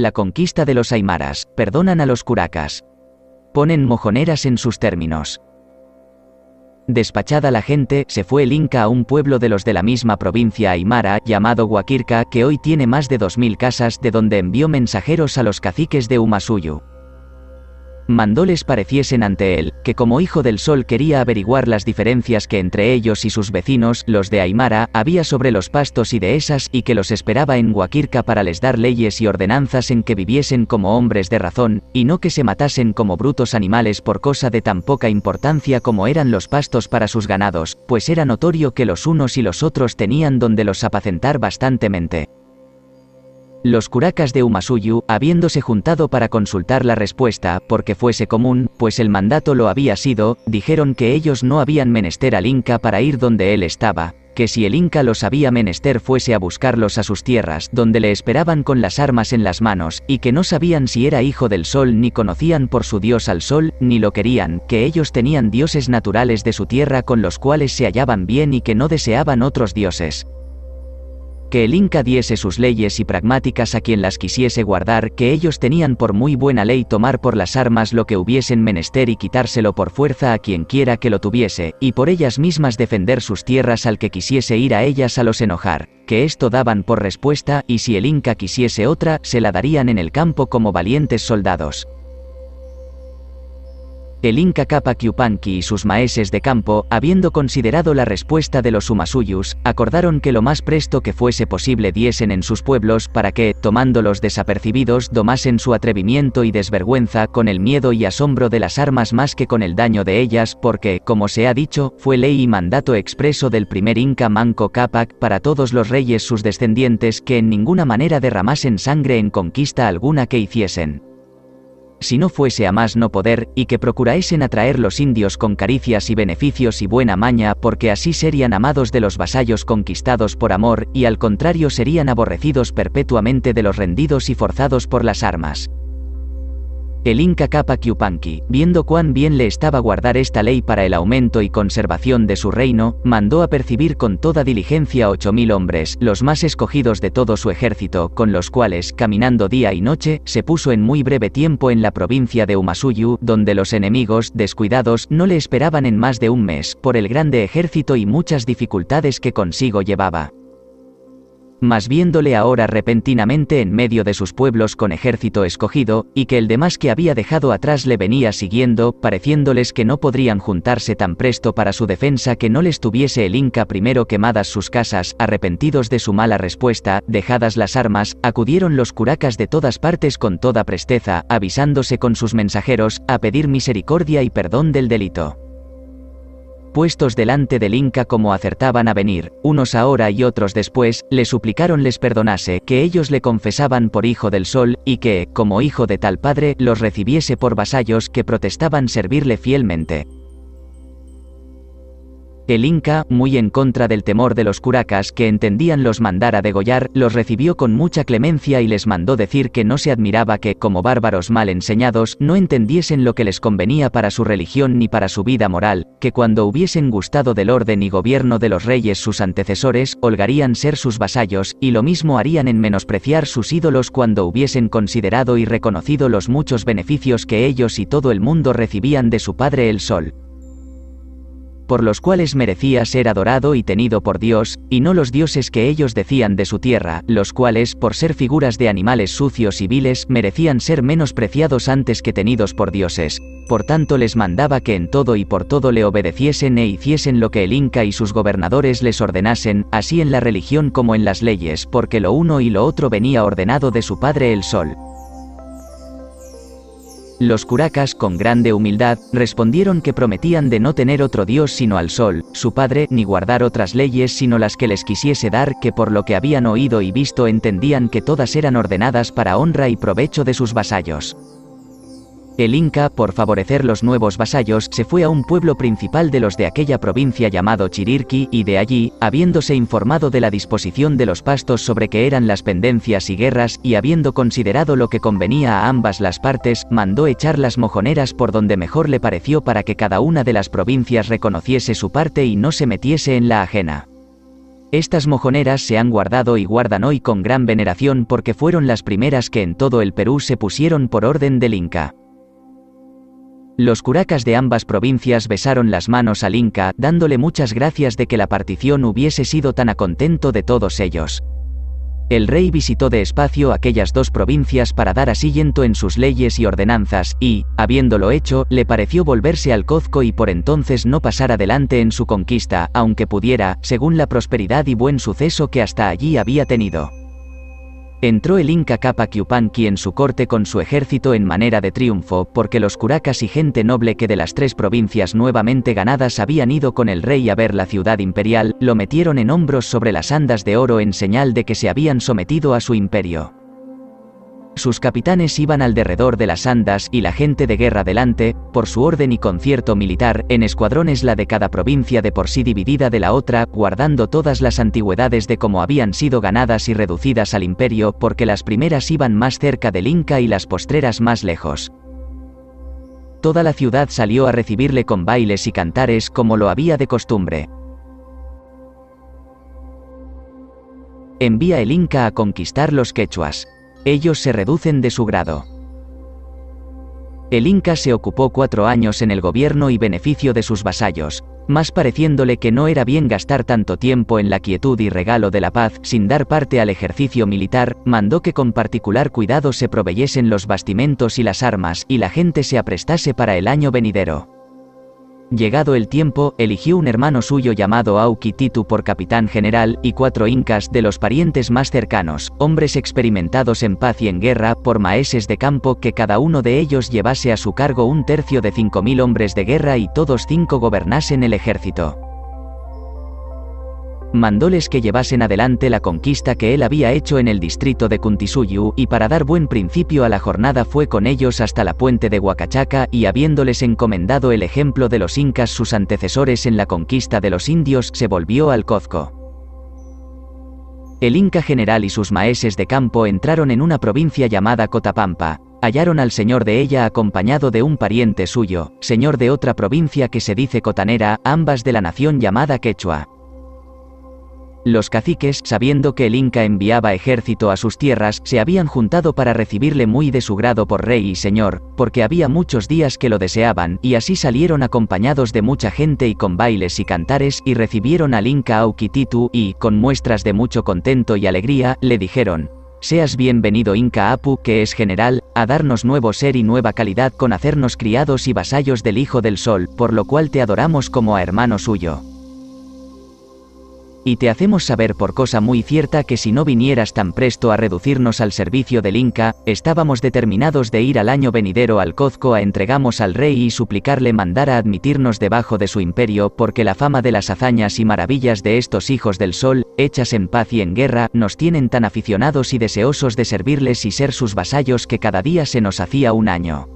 la conquista de los aymaras, perdonan a los curacas. Ponen mojoneras en sus términos. Despachada la gente, se fue el Inca a un pueblo de los de la misma provincia aymara, llamado Huaquirca, que hoy tiene más de 2000 casas, de donde envió mensajeros a los caciques de Umasuyu. Mandóles pareciesen ante él, que como hijo del sol quería averiguar las diferencias que entre ellos y sus vecinos, los de Aymara, había sobre los pastos y dehesas, y que los esperaba en Huaquirca para les dar leyes y ordenanzas en que viviesen como hombres de razón, y no que se matasen como brutos animales por cosa de tan poca importancia como eran los pastos para sus ganados, pues era notorio que los unos y los otros tenían donde los apacentar bastantemente. Los curacas de Umasuyu, habiéndose juntado para consultar la respuesta, porque fuese común, pues el mandato lo había sido, dijeron que ellos no habían menester al Inca para ir donde él estaba, que si el Inca los había menester fuese a buscarlos a sus tierras, donde le esperaban con las armas en las manos, y que no sabían si era hijo del sol ni conocían por su dios al sol, ni lo querían, que ellos tenían dioses naturales de su tierra con los cuales se hallaban bien y que no deseaban otros dioses. Que el Inca diese sus leyes y pragmáticas a quien las quisiese guardar, que ellos tenían por muy buena ley tomar por las armas lo que hubiesen menester y quitárselo por fuerza a quien quiera que lo tuviese, y por ellas mismas defender sus tierras al que quisiese ir a ellas a los enojar, que esto daban por respuesta, y si el Inca quisiese otra, se la darían en el campo como valientes soldados. El Inca Capac Yupanqui y sus maeses de campo, habiendo considerado la respuesta de los Umasuyus, acordaron que lo más presto que fuese posible diesen en sus pueblos para que, tomándolos desapercibidos, domasen su atrevimiento y desvergüenza con el miedo y asombro de las armas más que con el daño de ellas, porque, como se ha dicho, fue ley y mandato expreso del primer Inca Manco Cápac para todos los reyes sus descendientes que en ninguna manera derramasen sangre en conquista alguna que hiciesen. Si no fuese a más no poder, y que procurasen atraer los indios con caricias y beneficios y buena maña, porque así serían amados de los vasallos conquistados por amor, y al contrario serían aborrecidos perpetuamente de los rendidos y forzados por las armas. El Inca Capac Yupanqui, viendo cuán bien le estaba guardar esta ley para el aumento y conservación de su reino, mandó apercibir con toda diligencia 8000 hombres, los más escogidos de todo su ejército, con los cuales, caminando día y noche, se puso en muy breve tiempo en la provincia de Umasuyu, donde los enemigos, descuidados, no le esperaban en más de un mes, por el grande ejército y muchas dificultades que consigo llevaba. Mas viéndole ahora repentinamente en medio de sus pueblos con ejército escogido, y que el demás que había dejado atrás le venía siguiendo, pareciéndoles que no podrían juntarse tan presto para su defensa que no les tuviese el Inca primero quemadas sus casas, arrepentidos de su mala respuesta, dejadas las armas, acudieron los curacas de todas partes con toda presteza, avisándose con sus mensajeros, a pedir misericordia y perdón del delito. Puestos delante del Inca como acertaban a venir, unos ahora y otros después, le suplicaron les perdonase, que ellos le confesaban por hijo del sol, y que, como hijo de tal padre, los recibiese por vasallos que protestaban servirle fielmente. El Inca, muy en contra del temor de los curacas que entendían los mandar a degollar, los recibió con mucha clemencia y les mandó decir que no se admiraba que, como bárbaros mal enseñados, no entendiesen lo que les convenía para su religión ni para su vida moral, que cuando hubiesen gustado del orden y gobierno de los reyes sus antecesores, holgarían ser sus vasallos, y lo mismo harían en menospreciar sus ídolos cuando hubiesen considerado y reconocido los muchos beneficios que ellos y todo el mundo recibían de su padre el sol, por los cuales merecía ser adorado y tenido por Dios, y no los dioses que ellos decían de su tierra, los cuales, por ser figuras de animales sucios y viles, merecían ser menospreciados antes que tenidos por dioses. Por tanto les mandaba que en todo y por todo le obedeciesen e hiciesen lo que el Inca y sus gobernadores les ordenasen, así en la religión como en las leyes, porque lo uno y lo otro venía ordenado de su padre el sol. Los curacas, con grande humildad, respondieron que prometían de no tener otro dios sino al sol, su padre, ni guardar otras leyes sino las que les quisiese dar, que por lo que habían oído y visto entendían que todas eran ordenadas para honra y provecho de sus vasallos. El Inca, por favorecer los nuevos vasallos, se fue a un pueblo principal de los de aquella provincia llamado Chirirqui, y de allí, habiéndose informado de la disposición de los pastos sobre que eran las pendencias y guerras, y habiendo considerado lo que convenía a ambas las partes, mandó echar las mojoneras por donde mejor le pareció para que cada una de las provincias reconociese su parte y no se metiese en la ajena. Estas mojoneras se han guardado y guardan hoy con gran veneración porque fueron las primeras que en todo el Perú se pusieron por orden del Inca. Los curacas de ambas provincias besaron las manos al Inca, dándole muchas gracias de que la partición hubiese sido tan a contento de todos ellos. El rey visitó despacio aquellas dos provincias para dar asiento en sus leyes y ordenanzas, y, habiéndolo hecho, le pareció volverse al Cozco y por entonces no pasar adelante en su conquista, aunque pudiera, según la prosperidad y buen suceso que hasta allí había tenido. Entró el Inca Cápac Yupanqui en su corte con su ejército en manera de triunfo, porque los curacas y gente noble que de las tres provincias nuevamente ganadas habían ido con el rey a ver la ciudad imperial, lo metieron en hombros sobre las andas de oro en señal de que se habían sometido a su imperio. Sus capitanes iban al derredor de las andas y la gente de guerra delante, por su orden y concierto militar, en escuadrones la de cada provincia de por sí dividida de la otra, guardando todas las antigüedades de cómo habían sido ganadas y reducidas al imperio, porque las primeras iban más cerca del Inca y las postreras más lejos. Toda la ciudad salió a recibirle con bailes y cantares como lo había de costumbre. Envía el Inca a conquistar los quechuas. Ellos se reducen de su grado. El Inca se ocupó 4 años en el gobierno y beneficio de sus vasallos, mas pareciéndole que no era bien gastar tanto tiempo en la quietud y regalo de la paz sin dar parte al ejercicio militar, mandó que con particular cuidado se proveyesen los bastimentos y las armas y la gente se aprestase para el año venidero. Llegado el tiempo, eligió un hermano suyo llamado Auqui Titu por capitán general y 4 incas de los parientes más cercanos, hombres experimentados en paz y en guerra, por maeses de campo que cada uno de ellos llevase a su cargo 1/3 de 5.000 hombres de guerra y todos 5 gobernasen el ejército. Mandóles que llevasen adelante la conquista que él había hecho en el distrito de Cuntisuyu, y para dar buen principio a la jornada fue con ellos hasta la puente de Huacachaca, y habiéndoles encomendado el ejemplo de los incas sus antecesores en la conquista de los indios, se volvió al Cozco. El Inca general y sus maeses de campo entraron en una provincia llamada Cotapampa. Hallaron al señor de ella acompañado de un pariente suyo, señor de otra provincia que se dice Cotanera, ambas de la nación llamada Quechua. Los caciques, sabiendo que el Inca enviaba ejército a sus tierras, se habían juntado para recibirle muy de su grado por rey y señor, porque había muchos días que lo deseaban, y así salieron acompañados de mucha gente y con bailes y cantares, y recibieron al Inca Auqui Titu, y, con muestras de mucho contento y alegría, le dijeron: «Seas bienvenido Inca Apu, que es general, a darnos nuevo ser y nueva calidad con hacernos criados y vasallos del Hijo del Sol, por lo cual te adoramos como a hermano suyo. Y te hacemos saber por cosa muy cierta que si no vinieras tan presto a reducirnos al servicio del Inca, estábamos determinados de ir al año venidero al Cozco a entregamos al rey y suplicarle mandara admitirnos debajo de su imperio, porque la fama de las hazañas y maravillas de estos hijos del sol, hechas en paz y en guerra, nos tienen tan aficionados y deseosos de servirles y ser sus vasallos que cada día se nos hacía un año.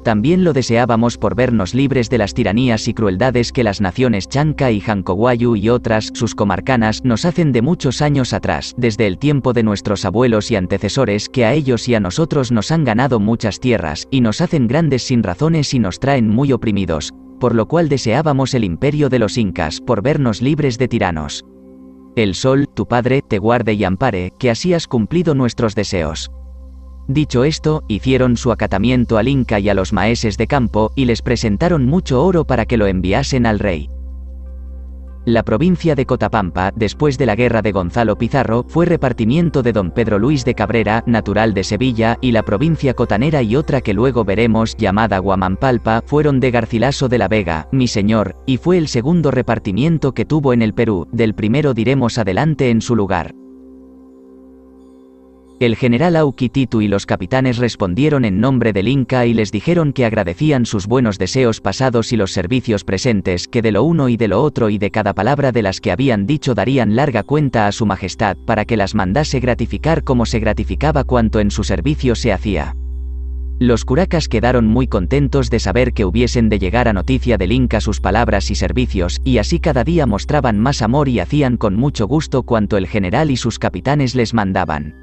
También lo deseábamos por vernos libres de las tiranías y crueldades que las naciones Chanca y Jancoguayu y otras, sus comarcanas, nos hacen de muchos años atrás, desde el tiempo de nuestros abuelos y antecesores, que a ellos y a nosotros nos han ganado muchas tierras, y nos hacen grandes sin razones y nos traen muy oprimidos, por lo cual deseábamos el imperio de los incas, por vernos libres de tiranos. El sol, tu padre, te guarde y ampare, que así has cumplido nuestros deseos». Dicho esto, hicieron su acatamiento al Inca y a los maeses de campo, y les presentaron mucho oro para que lo enviasen al rey. La provincia de Cotapampa, después de la guerra de Gonzalo Pizarro, fue repartimiento de don Pedro Luis de Cabrera, natural de Sevilla, y la provincia cotanera y otra que luego veremos, llamada Huamampalpa, fueron de Garcilaso de la Vega, mi señor, y fue el segundo repartimiento que tuvo en el Perú, del primero diremos adelante en su lugar. El general Auqui Titu y los capitanes respondieron en nombre del Inca y les dijeron que agradecían sus buenos deseos pasados y los servicios presentes, que de lo uno y de lo otro y de cada palabra de las que habían dicho darían larga cuenta a su majestad, para que las mandase gratificar como se gratificaba cuanto en su servicio se hacía. Los curacas quedaron muy contentos de saber que hubiesen de llegar a noticia del Inca sus palabras y servicios, y así cada día mostraban más amor y hacían con mucho gusto cuanto el general y sus capitanes les mandaban.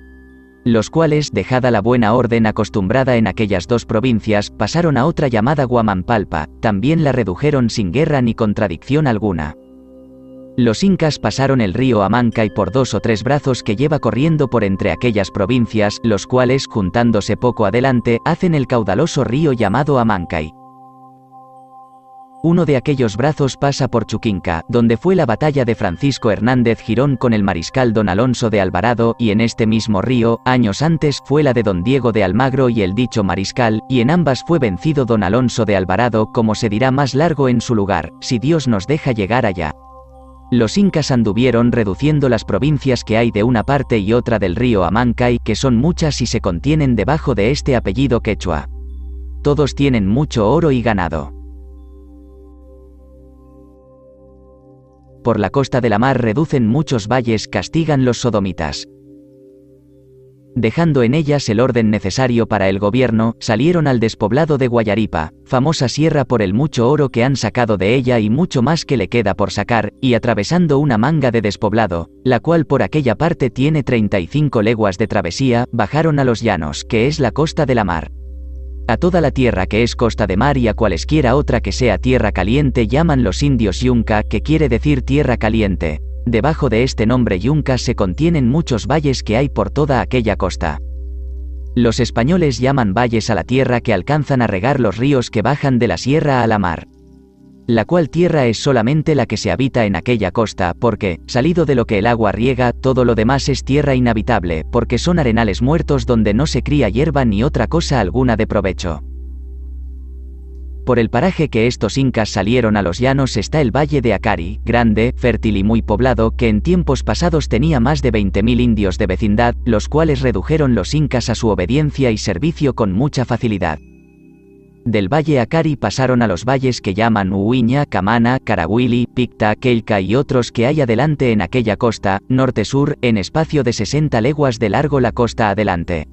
Los cuales, dejada la buena orden acostumbrada en aquellas dos provincias, pasaron a otra llamada Huamampalpa, también la redujeron sin guerra ni contradicción alguna. Los incas pasaron el río Amancay por 2 o 3 brazos que lleva corriendo por entre aquellas provincias, los cuales, juntándose poco adelante, hacen el caudaloso río llamado Amancay. Uno de aquellos brazos pasa por Chuquinca, donde fue la batalla de Francisco Hernández Girón con el mariscal don Alonso de Alvarado, y en este mismo río, años antes, fue la de don Diego de Almagro y el dicho mariscal, y en ambas fue vencido don Alonso de Alvarado, como se dirá más largo en su lugar, si Dios nos deja llegar allá. Los incas anduvieron reduciendo las provincias que hay de una parte y otra del río Amancay, que son muchas y se contienen debajo de este apellido quechua. Todos tienen mucho oro y ganado. Por la costa de la mar reducen muchos valles, castigan los sodomitas. Dejando en ellas el orden necesario para el gobierno, salieron al despoblado de Guayaripa, famosa sierra por el mucho oro que han sacado de ella y mucho más que le queda por sacar, y atravesando una manga de despoblado, la cual por aquella parte tiene 35 leguas de travesía, bajaron a los llanos, que es la costa de la mar. A toda la tierra que es costa de mar y a cualesquiera otra que sea tierra caliente llaman los indios yunca, que quiere decir tierra caliente. Debajo de este nombre yunca se contienen muchos valles que hay por toda aquella costa. Los españoles llaman valles a la tierra que alcanzan a regar los ríos que bajan de la sierra a la mar. La cual tierra es solamente la que se habita en aquella costa, porque, salido de lo que el agua riega, todo lo demás es tierra inhabitable, porque son arenales muertos donde no se cría hierba ni otra cosa alguna de provecho. Por el paraje que estos incas salieron a los llanos está el valle de Acari, grande, fértil y muy poblado, que en tiempos pasados tenía más de 20.000 indios de vecindad, los cuales redujeron los incas a su obediencia y servicio con mucha facilidad. Del valle Acari pasaron a los valles que llaman Uiña, Camana, Carahuili, Picta, Quelca y otros que hay adelante en aquella costa, norte-sur, en espacio de 60 leguas de largo la costa adelante.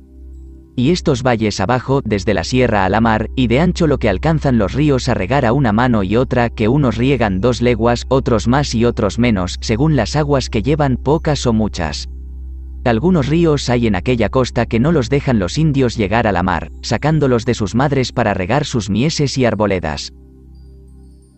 Y estos valles abajo, desde la sierra a la mar, y de ancho lo que alcanzan los ríos a regar a una mano y otra, que unos riegan 2 leguas, otros más y otros menos, según las aguas que llevan, pocas o muchas. Algunos ríos hay en aquella costa que no los dejan los indios llegar a la mar, sacándolos de sus madres para regar sus mieses y arboledas.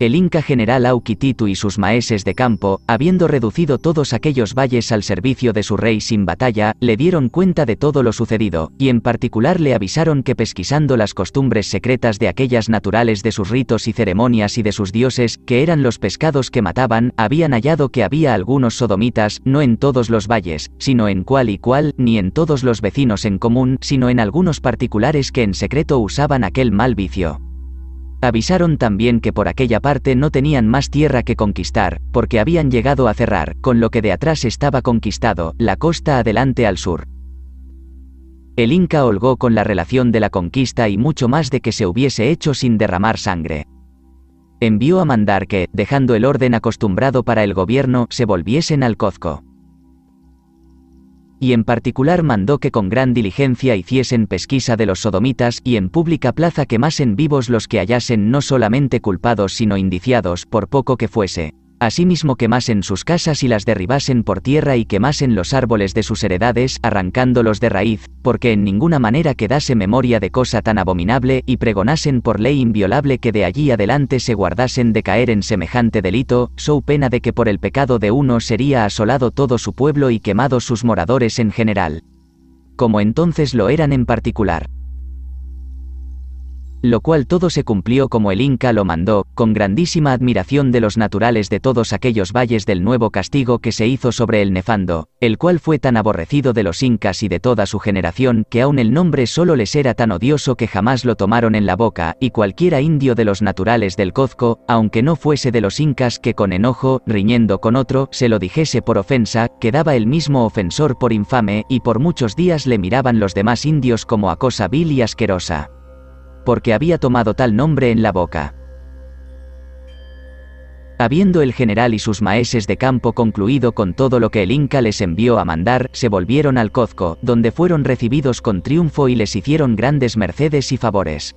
El inca general Auquititu y sus maeses de campo, habiendo reducido todos aquellos valles al servicio de su rey sin batalla, le dieron cuenta de todo lo sucedido, y en particular le avisaron que pesquisando las costumbres secretas de aquellas naturales de sus ritos y ceremonias y de sus dioses, que eran los pescados que mataban, habían hallado que había algunos sodomitas, no en todos los valles, sino en cual y cual, ni en todos los vecinos en común, sino en algunos particulares que en secreto usaban aquel mal vicio. Avisaron también que por aquella parte no tenían más tierra que conquistar, porque habían llegado a cerrar, con lo que de atrás estaba conquistado, la costa adelante al sur. El inca holgó con la relación de la conquista y mucho más de que se hubiese hecho sin derramar sangre. Envió a mandar que, dejando el orden acostumbrado para el gobierno, se volviesen al Cozco. Y en particular mandó que con gran diligencia hiciesen pesquisa de los sodomitas, y en pública plaza quemasen vivos los que hallasen no solamente culpados sino indiciados, por poco que fuese. Asimismo quemasen sus casas y las derribasen por tierra y quemasen los árboles de sus heredades, arrancándolos de raíz, porque en ninguna manera quedase memoria de cosa tan abominable, y pregonasen por ley inviolable que de allí adelante se guardasen de caer en semejante delito, so pena de que por el pecado de uno sería asolado todo su pueblo y quemados sus moradores en general. Como entonces lo eran en particular. Lo cual todo se cumplió como el inca lo mandó, con grandísima admiración de los naturales de todos aquellos valles del nuevo castigo que se hizo sobre el nefando, el cual fue tan aborrecido de los incas y de toda su generación que aun el nombre solo les era tan odioso que jamás lo tomaron en la boca, y cualquiera indio de los naturales del Cozco, aunque no fuese de los incas que con enojo, riñendo con otro, se lo dijese por ofensa, quedaba el mismo ofensor por infame, y por muchos días le miraban los demás indios como a cosa vil y asquerosa. Porque había tomado tal nombre en la boca. Habiendo el general y sus maeses de campo concluido con todo lo que el inca les envió a mandar, se volvieron al Cozco, donde fueron recibidos con triunfo y les hicieron grandes mercedes y favores.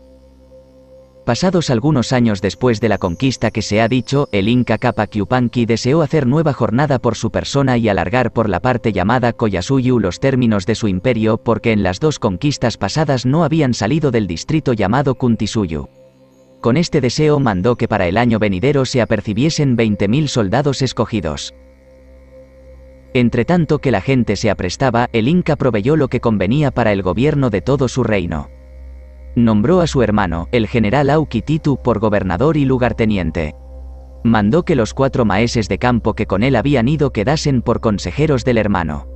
Pasados algunos años después de la conquista que se ha dicho, el inca Capac Yupanqui deseó hacer nueva jornada por su persona y alargar por la parte llamada Collasuyu los términos de su imperio, porque en las 2 conquistas pasadas no habían salido del distrito llamado Kuntisuyu. Con este deseo mandó que para el año venidero se apercibiesen 20.000 soldados escogidos. Entretanto que la gente se aprestaba, el Inca proveyó lo que convenía para el gobierno de todo su reino. Nombró a su hermano, el general Auqui Titu, por gobernador y lugarteniente. Mandó que los 4 maeses de campo que con él habían ido quedasen por consejeros del hermano.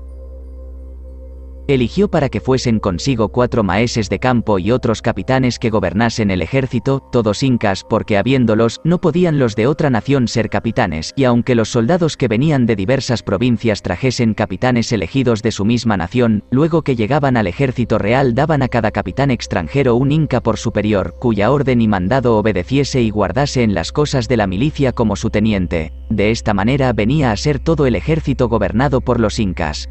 Eligió para que fuesen consigo 4 maeses de campo y otros capitanes que gobernasen el ejército, todos incas, porque habiéndolos, no podían los de otra nación ser capitanes, y aunque los soldados que venían de diversas provincias trajesen capitanes elegidos de su misma nación, luego que llegaban al ejército real daban a cada capitán extranjero un inca por superior, cuya orden y mandado obedeciese y guardase en las cosas de la milicia como su teniente. De esta manera venía a ser todo el ejército gobernado por los incas,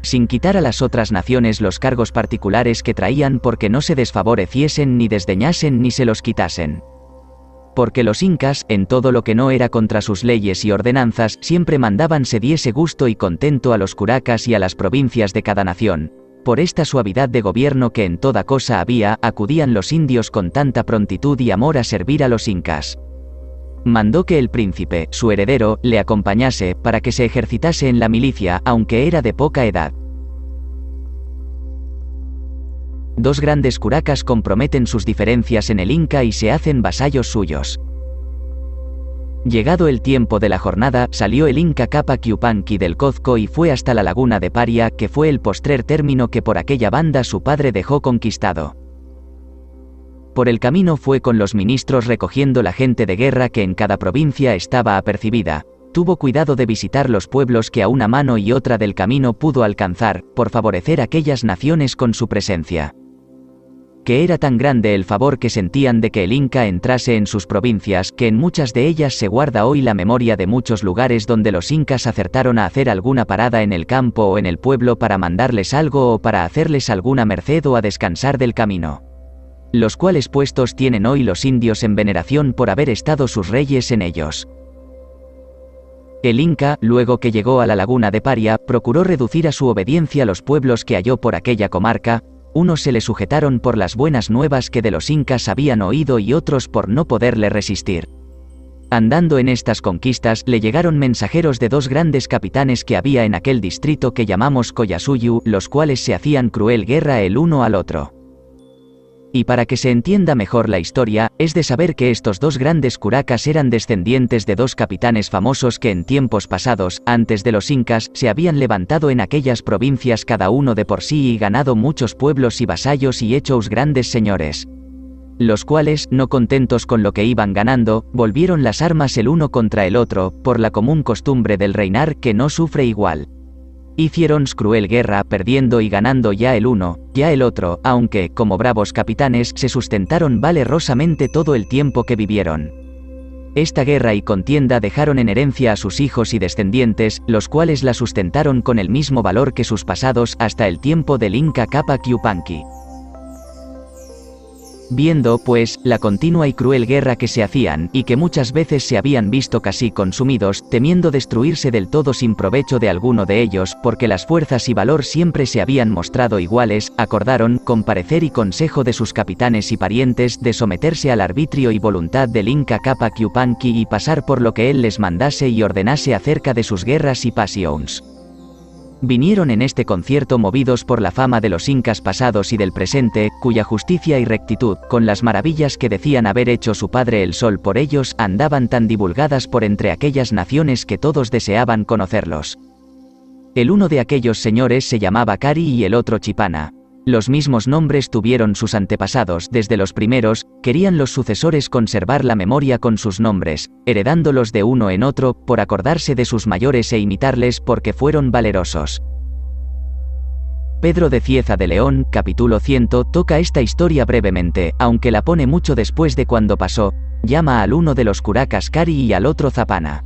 sin quitar a las otras naciones los cargos particulares que traían, porque no se desfavoreciesen ni desdeñasen ni se los quitasen. Porque los incas, en todo lo que no era contra sus leyes y ordenanzas, siempre mandaban se diese gusto y contento a los curacas y a las provincias de cada nación. Por esta suavidad de gobierno que en toda cosa había, acudían los indios con tanta prontitud y amor a servir a los incas. Mandó que el príncipe, su heredero, le acompañase, para que se ejercitase en la milicia, aunque era de poca edad. 2 grandes curacas comprometen sus diferencias en el Inca y se hacen vasallos suyos. Llegado el tiempo de la jornada, salió el Inca Cápac Yupanqui del Cozco y fue hasta la laguna de Paria, que fue el postrer término que por aquella banda su padre dejó conquistado. Por el camino fue con los ministros recogiendo la gente de guerra que en cada provincia estaba apercibida. Tuvo cuidado de visitar los pueblos que a una mano y otra del camino pudo alcanzar, por favorecer aquellas naciones con su presencia. Que era tan grande el favor que sentían de que el Inca entrase en sus provincias, que en muchas de ellas se guarda hoy la memoria de muchos lugares donde los incas acertaron a hacer alguna parada en el campo o en el pueblo para mandarles algo o para hacerles alguna merced o a descansar del camino. Los cuales puestos tienen hoy los indios en veneración por haber estado sus reyes en ellos. El Inca, luego que llegó a la laguna de Paria, procuró reducir a su obediencia los pueblos que halló por aquella comarca. Unos se le sujetaron por las buenas nuevas que de los incas habían oído y otros por no poderle resistir. Andando en estas conquistas, le llegaron mensajeros de 2 grandes capitanes que había en aquel distrito que llamamos Collasuyu, los cuales se hacían cruel guerra el uno al otro. Y para que se entienda mejor la historia, es de saber que estos 2 grandes curacas eran descendientes de 2 capitanes famosos que en tiempos pasados, antes de los incas, se habían levantado en aquellas provincias cada uno de por sí y ganado muchos pueblos y vasallos y hechos grandes señores. Los cuales, no contentos con lo que iban ganando, volvieron las armas el uno contra el otro, por la común costumbre del reinar que no sufre igual. Hicieron cruel guerra, perdiendo y ganando ya el uno, ya el otro, aunque, como bravos capitanes, se sustentaron valerosamente todo el tiempo que vivieron. Esta guerra y contienda dejaron en herencia a sus hijos y descendientes, los cuales la sustentaron con el mismo valor que sus pasados hasta el tiempo del Inca Cápac Yupanqui. Viendo, pues, la continua y cruel guerra que se hacían, y que muchas veces se habían visto casi consumidos, temiendo destruirse del todo sin provecho de alguno de ellos, porque las fuerzas y valor siempre se habían mostrado iguales, acordaron, con parecer y consejo de sus capitanes y parientes, de someterse al arbitrio y voluntad del Inca Cápac Yupanqui y pasar por lo que él les mandase y ordenase acerca de sus guerras y pasiones. Vinieron en este concierto movidos por la fama de los incas pasados y del presente, cuya justicia y rectitud, con las maravillas que decían haber hecho su padre el sol por ellos, andaban tan divulgadas por entre aquellas naciones que todos deseaban conocerlos. El uno de aquellos señores se llamaba Cari y el otro Chipana. Los mismos nombres tuvieron sus antepasados desde los primeros, querían los sucesores conservar la memoria con sus nombres, heredándolos de uno en otro, por acordarse de sus mayores e imitarles porque fueron valerosos. Pedro de Cieza de León, capítulo 100, toca esta historia brevemente, aunque la pone mucho después de cuando pasó, llama al uno de los curacas Cari y al otro Zapana.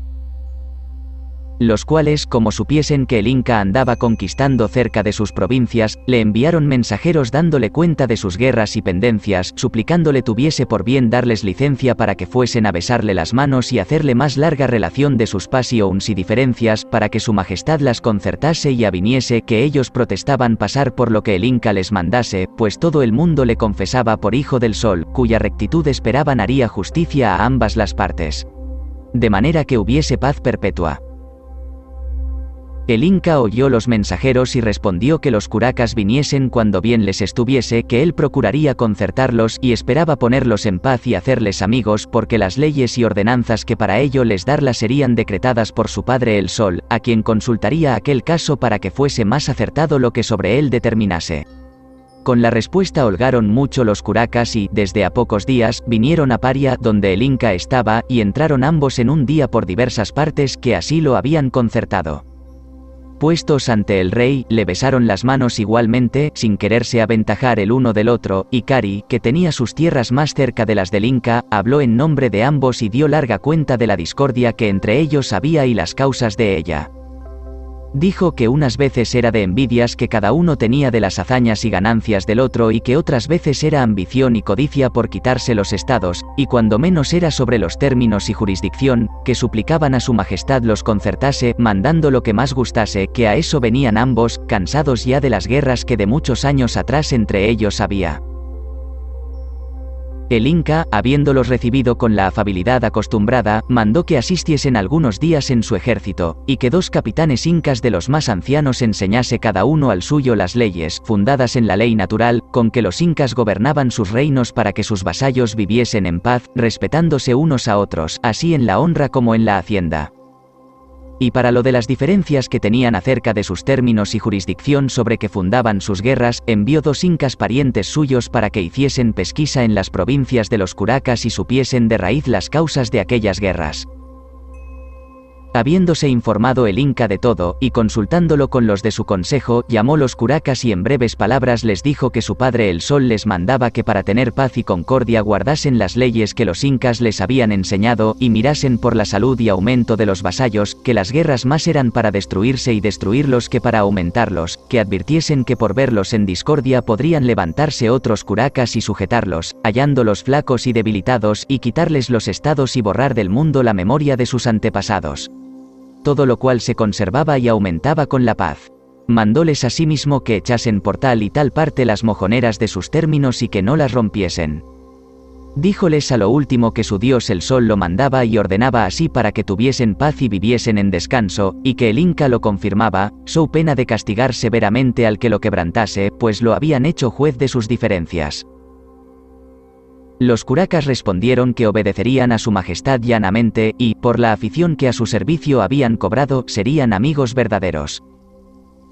Los cuales, como supiesen que el Inca andaba conquistando cerca de sus provincias, le enviaron mensajeros dándole cuenta de sus guerras y pendencias, suplicándole tuviese por bien darles licencia para que fuesen a besarle las manos y hacerle más larga relación de sus pasiones y diferencias, para que su majestad las concertase y aviniese, que ellos protestaban pasar por lo que el Inca les mandase, pues todo el mundo le confesaba por hijo del sol, cuya rectitud esperaban haría justicia a ambas las partes. De manera que hubiese paz perpetua. El Inca oyó los mensajeros y respondió que los curacas viniesen cuando bien les estuviese, que él procuraría concertarlos y esperaba ponerlos en paz y hacerles amigos, porque las leyes y ordenanzas que para ello les darlas serían decretadas por su padre el Sol, a quien consultaría aquel caso para que fuese más acertado lo que sobre él determinase. Con la respuesta holgaron mucho los curacas y, desde a pocos días, vinieron a Paria, donde el Inca estaba, y entraron ambos en un día por diversas partes que así lo habían concertado. Puestos ante el rey, le besaron las manos igualmente, sin quererse aventajar el uno del otro, y Cari, que tenía sus tierras más cerca de las del Inca, habló en nombre de ambos y dio larga cuenta de la discordia que entre ellos había y las causas de ella. Dijo que unas veces era de envidias que cada uno tenía de las hazañas y ganancias del otro y que otras veces era ambición y codicia por quitarse los estados, y cuando menos era sobre los términos y jurisdicción, que suplicaban a su majestad los concertase, mandando lo que más gustase, que a eso venían ambos, cansados ya de las guerras que de muchos años atrás entre ellos había. El Inca, habiéndolos recibido con la afabilidad acostumbrada, mandó que asistiesen algunos días en su ejército, y que 2 capitanes incas de los más ancianos enseñase cada uno al suyo las leyes, fundadas en la ley natural, con que los incas gobernaban sus reinos para que sus vasallos viviesen en paz, respetándose unos a otros, así en la honra como en la hacienda. Y para lo de las diferencias que tenían acerca de sus términos y jurisdicción sobre que fundaban sus guerras, envió 2 incas parientes suyos para que hiciesen pesquisa en las provincias de los curacas y supiesen de raíz las causas de aquellas guerras. Habiéndose informado el Inca de todo, y consultándolo con los de su consejo, llamó los curacas y en breves palabras les dijo que su padre el Sol les mandaba que para tener paz y concordia guardasen las leyes que los incas les habían enseñado, y mirasen por la salud y aumento de los vasallos, que las guerras más eran para destruirse y destruirlos que para aumentarlos, que advirtiesen que por verlos en discordia podrían levantarse otros curacas y sujetarlos, hallándolos flacos y debilitados, y quitarles los estados y borrar del mundo la memoria de sus antepasados. Todo lo cual se conservaba y aumentaba con la paz. Mandóles asimismo que echasen por tal y tal parte las mojoneras de sus términos y que no las rompiesen. Díjoles a lo último que su dios el Sol lo mandaba y ordenaba así para que tuviesen paz y viviesen en descanso, y que el Inca lo confirmaba, so pena de castigar severamente al que lo quebrantase, pues lo habían hecho juez de sus diferencias. Los curacas respondieron que obedecerían a su majestad llanamente, y, por la afición que a su servicio habían cobrado, serían amigos verdaderos.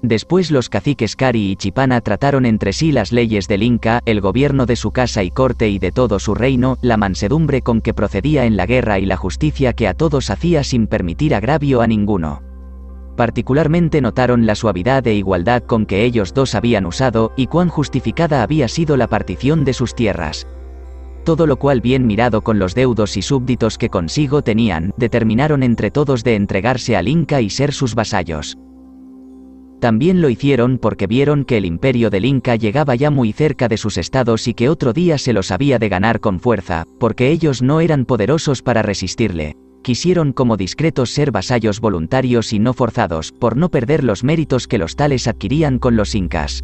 Después los caciques Cari y Chipana trataron entre sí las leyes del Inca, el gobierno de su casa y corte y de todo su reino, la mansedumbre con que procedía en la guerra y la justicia que a todos hacía sin permitir agravio a ninguno. Particularmente notaron la suavidad e igualdad con que ellos dos habían usado, y cuán justificada había sido la partición de sus tierras. Todo lo cual bien mirado con los deudos y súbditos que consigo tenían, determinaron entre todos de entregarse al Inca y ser sus vasallos. También lo hicieron porque vieron que el imperio del Inca llegaba ya muy cerca de sus estados y que otro día se los había de ganar con fuerza, porque ellos no eran poderosos para resistirle. Quisieron como discretos ser vasallos voluntarios y no forzados, por no perder los méritos que los tales adquirían con los incas.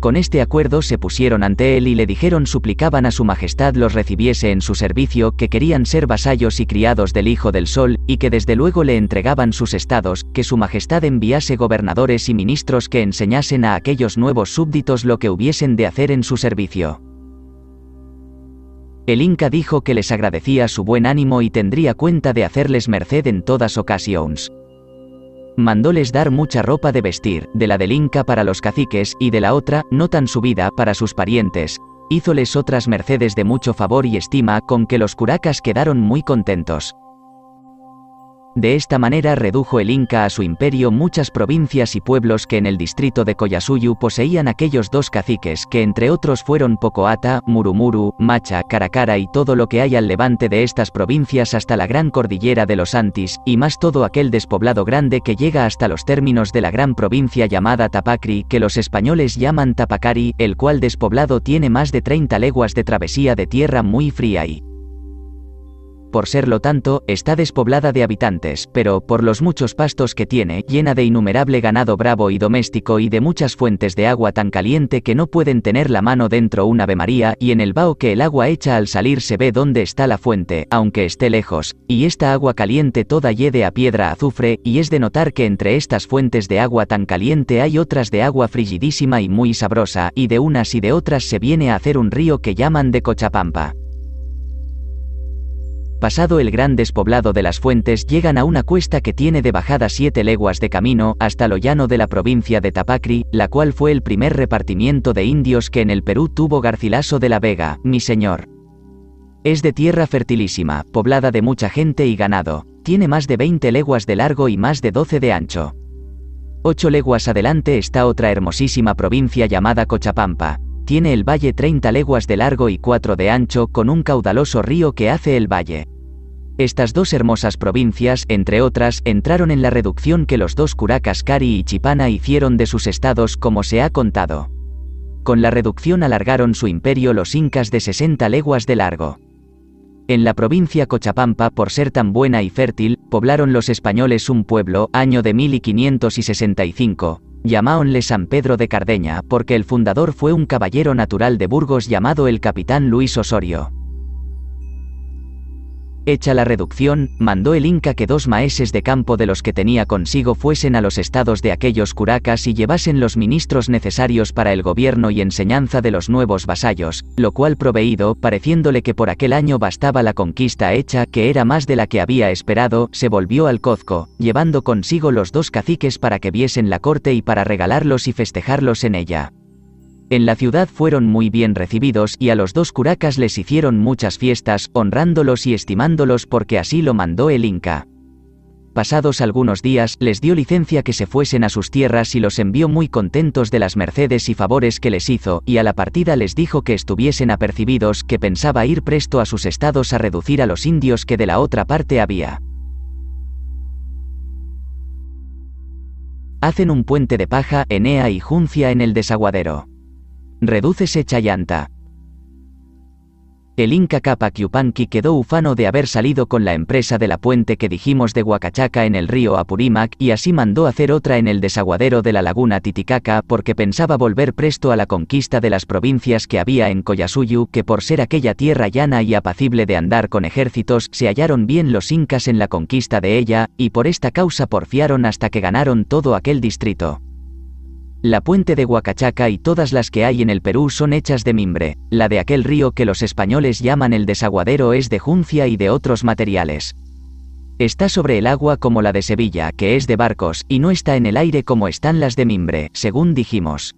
Con este acuerdo se pusieron ante él y le dijeron suplicaban a su majestad los recibiese en su servicio, que querían ser vasallos y criados del Hijo del Sol, y que desde luego le entregaban sus estados, que su majestad enviase gobernadores y ministros que enseñasen a aquellos nuevos súbditos lo que hubiesen de hacer en su servicio. El Inca dijo que les agradecía su buen ánimo y tendría cuenta de hacerles merced en todas ocasiones. Mandóles dar mucha ropa de vestir, de la del Inca para los caciques, y de la otra, no tan subida, para sus parientes. Hízoles otras mercedes de mucho favor y estima, con que los curacas quedaron muy contentos. De esta manera redujo el Inca a su imperio muchas provincias y pueblos que en el distrito de Collasuyu poseían aquellos 2 caciques, que entre otros fueron Pocoata, Murumuru, Macha, Caracara y todo lo que hay al levante de estas provincias hasta la gran cordillera de los Antis, y más todo aquel despoblado grande que llega hasta los términos de la gran provincia llamada Tapacri, que los españoles llaman Tapacari, el cual despoblado tiene más de 30 leguas de travesía de tierra muy fría y por serlo tanto, está despoblada de habitantes, pero, por los muchos pastos que tiene, llena de innumerable ganado bravo y doméstico y de muchas fuentes de agua tan caliente que no pueden tener la mano dentro un Ave María, y en el vaho que el agua echa al salir se ve dónde está la fuente, aunque esté lejos, y esta agua caliente toda hiede a piedra azufre, y es de notar que entre estas fuentes de agua tan caliente hay otras de agua frigidísima y muy sabrosa, y de unas y de otras se viene a hacer un río que llaman de Cochapampa. Pasado el gran despoblado de las fuentes llegan a una cuesta que tiene de bajada 7 leguas de camino, hasta lo llano de la provincia de Tapacri, la cual fue el primer repartimiento de indios que en el Perú tuvo Garcilaso de la Vega, mi señor. Es de tierra fertilísima, poblada de mucha gente y ganado, tiene más de 20 leguas de largo y más de 12 de ancho. 8 leguas adelante está otra hermosísima provincia llamada Cochapampa. Tiene el valle 30 leguas de largo y 4 de ancho, con un caudaloso río que hace el valle. Estas dos hermosas provincias, entre otras, entraron en la reducción que los dos curacas Cari y Chipana hicieron de sus estados, como se ha contado. Con la reducción alargaron su imperio los incas de 60 leguas de largo. En la provincia Cochapampa, por ser tan buena y fértil, poblaron los españoles un pueblo, año de 1565, llamáronle San Pedro de Cardeña, porque el fundador fue un caballero natural de Burgos llamado el capitán Luis Osorio. Hecha la reducción, mandó el Inca que 2 maeses de campo de los que tenía consigo fuesen a los estados de aquellos curacas y llevasen los ministros necesarios para el gobierno y enseñanza de los nuevos vasallos, lo cual proveído, pareciéndole que por aquel año bastaba la conquista hecha, que era más de la que había esperado, se volvió al Cozco, llevando consigo los 2 caciques para que viesen la corte y para regalarlos y festejarlos en ella. En la ciudad fueron muy bien recibidos y a los 2 curacas les hicieron muchas fiestas, honrándolos y estimándolos porque así lo mandó el Inca. Pasados algunos días, les dio licencia que se fuesen a sus tierras y los envió muy contentos de las mercedes y favores que les hizo, y a la partida les dijo que estuviesen apercibidos, que pensaba ir presto a sus estados a reducir a los indios que de la otra parte había. Hacen un puente de paja, Enea y Juncia en el desaguadero. Redúcese Chayanta. El Inca Cápac Yupanqui quedó ufano de haber salido con la empresa de la puente que dijimos de Huacachaca en el río Apurímac, y así mandó hacer otra en el desaguadero de la laguna Titicaca, porque pensaba volver presto a la conquista de las provincias que había en Collasuyu, que por ser aquella tierra llana y apacible de andar con ejércitos, se hallaron bien los incas en la conquista de ella, y por esta causa porfiaron hasta que ganaron todo aquel distrito. La puente de Huacachaca y todas las que hay en el Perú son hechas de mimbre, la de aquel río que los españoles llaman el desaguadero es de juncia y de otros materiales. Está sobre el agua como la de Sevilla, que es de barcos, y no está en el aire como están las de mimbre, según dijimos.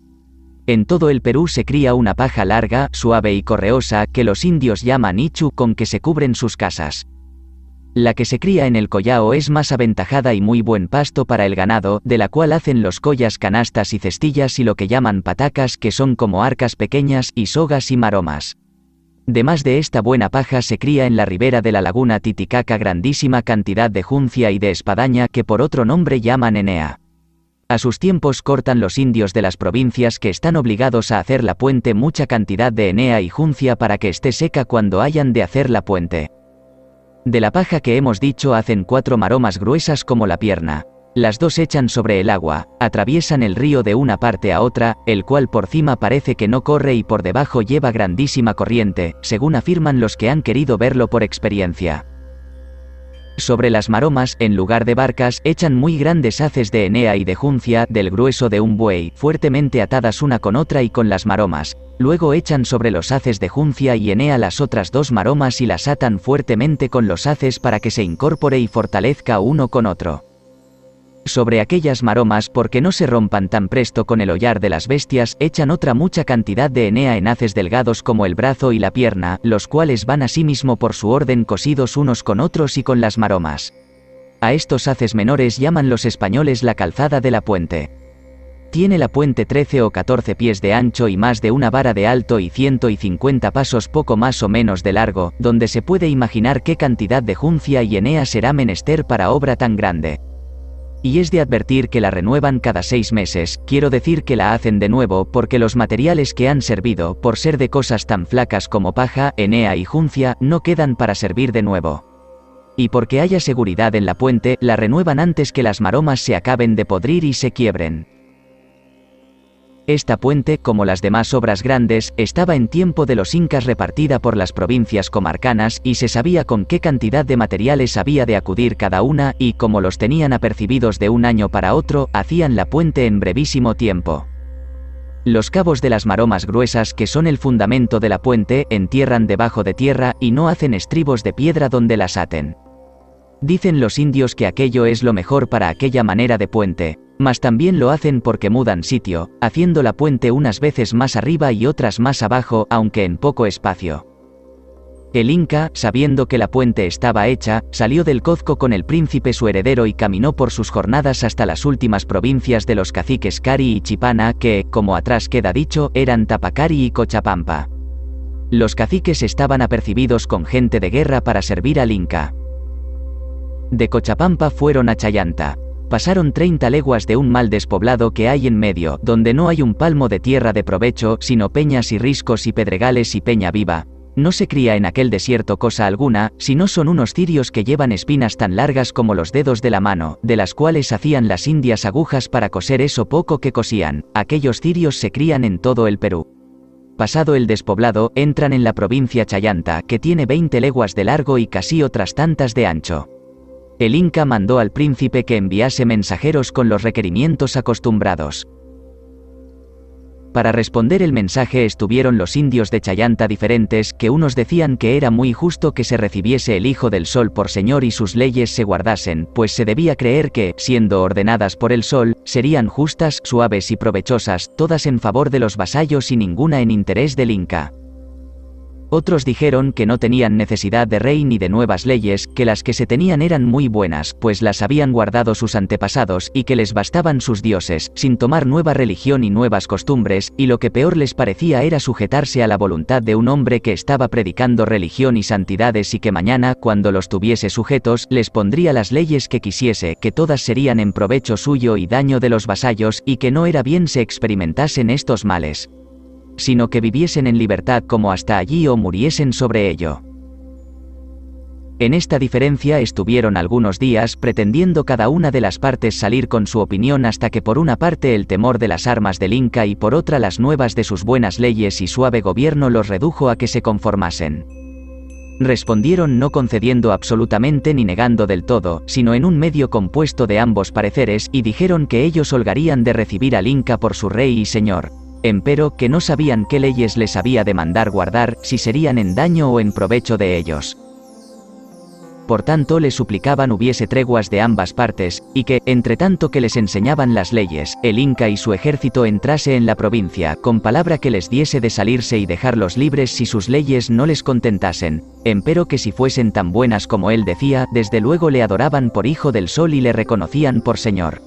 En todo el Perú se cría una paja larga, suave y correosa, que los indios llaman ichu, con que se cubren sus casas. La que se cría en el collao es más aventajada y muy buen pasto para el ganado, de la cual hacen los collas canastas y cestillas y lo que llaman patacas, que son como arcas pequeñas, y sogas y maromas. Demás de esta buena paja se cría en la ribera de la laguna Titicaca grandísima cantidad de juncia y de espadaña que por otro nombre llaman enea. A sus tiempos cortan los indios de las provincias que están obligados a hacer la puente mucha cantidad de enea y juncia para que esté seca cuando hayan de hacer la puente. De la paja que hemos dicho hacen 4 maromas gruesas como la pierna. Las 2 echan sobre el agua, atraviesan el río de una parte a otra, el cual por cima parece que no corre y por debajo lleva grandísima corriente, según afirman los que han querido verlo por experiencia. Sobre las maromas, en lugar de barcas, echan muy grandes haces de enea y de juncia, del grueso de un buey, fuertemente atadas una con otra y con las maromas. Luego echan sobre los haces de juncia y enea las otras 2 maromas y las atan fuertemente con los haces para que se incorpore y fortalezca uno con otro. Sobre aquellas maromas, porque no se rompan tan presto con el hollar de las bestias, echan otra mucha cantidad de enea en haces delgados como el brazo y la pierna, los cuales van asimismo por su orden cosidos unos con otros y con las maromas. A estos haces menores llaman los españoles la calzada de la puente. Tiene la puente 13 o 14 pies de ancho y más de una vara de alto y 150 pasos poco más o menos de largo, donde se puede imaginar qué cantidad de juncia y enea será menester para obra tan grande. Y es de advertir que la renuevan cada 6 meses, quiero decir que la hacen de nuevo porque los materiales que han servido, por ser de cosas tan flacas como paja, enea y juncia, no quedan para servir de nuevo. Y porque haya seguridad en la puente, la renuevan antes que las maromas se acaben de podrir y se quiebren. Esta puente, como las demás obras grandes, estaba en tiempo de los incas repartida por las provincias comarcanas y se sabía con qué cantidad de materiales había de acudir cada una y, como los tenían apercibidos de un año para otro, hacían la puente en brevísimo tiempo. Los cabos de las maromas gruesas, que son el fundamento de la puente, entierran debajo de tierra y no hacen estribos de piedra donde las aten. Dicen los indios que aquello es lo mejor para aquella manera de puente, mas también lo hacen porque mudan sitio, haciendo la puente unas veces más arriba y otras más abajo, aunque en poco espacio. El Inca, sabiendo que la puente estaba hecha, salió del Cozco con el príncipe su heredero y caminó por sus jornadas hasta las últimas provincias de los caciques Cari y Chipana, que, como atrás queda dicho, eran Tapacari y Cochapampa. Los caciques estaban apercibidos con gente de guerra para servir al Inca. De Cochapampa fueron a Chayanta. Pasaron 30 leguas de un mal despoblado que hay en medio, donde no hay un palmo de tierra de provecho, sino peñas y riscos y pedregales y peña viva. No se cría en aquel desierto cosa alguna, sino son unos cirios que llevan espinas tan largas como los dedos de la mano, de las cuales hacían las indias agujas para coser eso poco que cosían. Aquellos cirios se crían en todo el Perú. Pasado el despoblado, entran en la provincia Chayanta, que tiene 20 leguas de largo y casi otras tantas de ancho. El Inca mandó al príncipe que enviase mensajeros con los requerimientos acostumbrados. Para responder el mensaje estuvieron los indios de Chayanta diferentes, que unos decían que era muy justo que se recibiese el Hijo del Sol por señor y sus leyes se guardasen, pues se debía creer que, siendo ordenadas por el Sol, serían justas, suaves y provechosas, todas en favor de los vasallos y ninguna en interés del Inca. Otros dijeron que no tenían necesidad de rey ni de nuevas leyes, que las que se tenían eran muy buenas, pues las habían guardado sus antepasados, y que les bastaban sus dioses, sin tomar nueva religión y nuevas costumbres, y lo que peor les parecía era sujetarse a la voluntad de un hombre que estaba predicando religión y santidades y que mañana, cuando los tuviese sujetos, les pondría las leyes que quisiese, que todas serían en provecho suyo y daño de los vasallos, y que no era bien se experimentasen estos males, sino que viviesen en libertad como hasta allí o muriesen sobre ello. En esta diferencia estuvieron algunos días, pretendiendo cada una de las partes salir con su opinión, hasta que por una parte el temor de las armas del Inca y por otra las nuevas de sus buenas leyes y suave gobierno los redujo a que se conformasen. Respondieron no concediendo absolutamente ni negando del todo, sino en un medio compuesto de ambos pareceres, y dijeron que ellos holgarían de recibir al Inca por su rey y señor, empero que no sabían qué leyes les había de mandar guardar, si serían en daño o en provecho de ellos. Por tanto les suplicaban hubiese treguas de ambas partes, y que, entre tanto que les enseñaban las leyes, el Inca y su ejército entrase en la provincia, con palabra que les diese de salirse y dejarlos libres si sus leyes no les contentasen, empero que si fuesen tan buenas como él decía, desde luego le adoraban por Hijo del Sol y le reconocían por señor.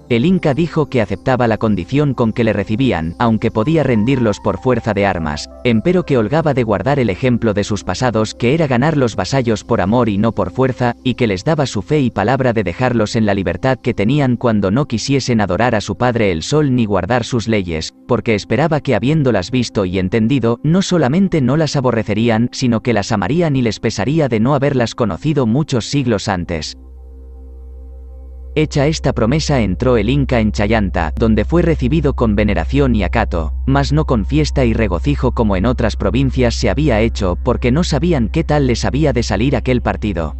El Inca dijo que aceptaba la condición con que le recibían, aunque podía rendirlos por fuerza de armas, empero que holgaba de guardar el ejemplo de sus pasados, que era ganar los vasallos por amor y no por fuerza, y que les daba su fe y palabra de dejarlos en la libertad que tenían cuando no quisiesen adorar a su padre el Sol ni guardar sus leyes, porque esperaba que habiéndolas visto y entendido, no solamente no las aborrecerían, sino que las amarían y les pesaría de no haberlas conocido muchos siglos antes. Hecha esta promesa entró el Inca en Chayanta, donde fue recibido con veneración y acato, mas no con fiesta y regocijo como en otras provincias se había hecho, porque no sabían qué tal les había de salir aquel partido.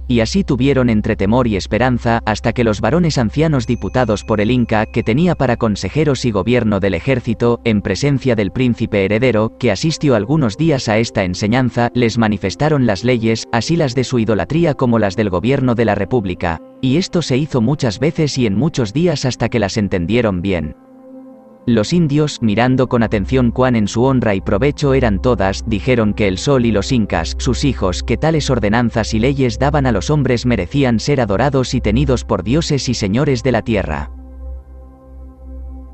Y así tuvieron entre temor y esperanza, hasta que los varones ancianos diputados por el Inca, que tenía para consejeros y gobierno del ejército, en presencia del príncipe heredero, que asistió algunos días a esta enseñanza, les manifestaron las leyes, así las de su idolatría como las del gobierno de la república, y esto se hizo muchas veces y en muchos días hasta que las entendieron bien. Los indios, mirando con atención cuán en su honra y provecho eran todas, dijeron que el Sol y los incas, sus hijos, que tales ordenanzas y leyes daban a los hombres merecían ser adorados y tenidos por dioses y señores de la tierra.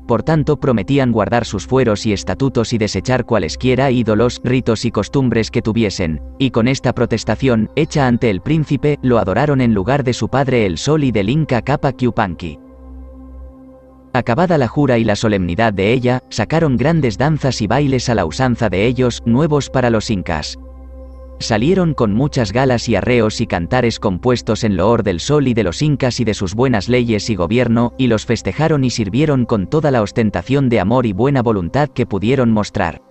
Por tanto prometían guardar sus fueros y estatutos y desechar cualesquiera ídolos, ritos y costumbres que tuviesen, y con esta protestación, hecha ante el príncipe, lo adoraron en lugar de su padre el Sol y del Inca Capac Yupanqui. Acabada la jura y la solemnidad de ella, sacaron grandes danzas y bailes a la usanza de ellos, nuevos para los incas. Salieron con muchas galas y arreos y cantares compuestos en loor del sol y de los incas y de sus buenas leyes y gobierno, y los festejaron y sirvieron con toda la ostentación de amor y buena voluntad que pudieron mostrar.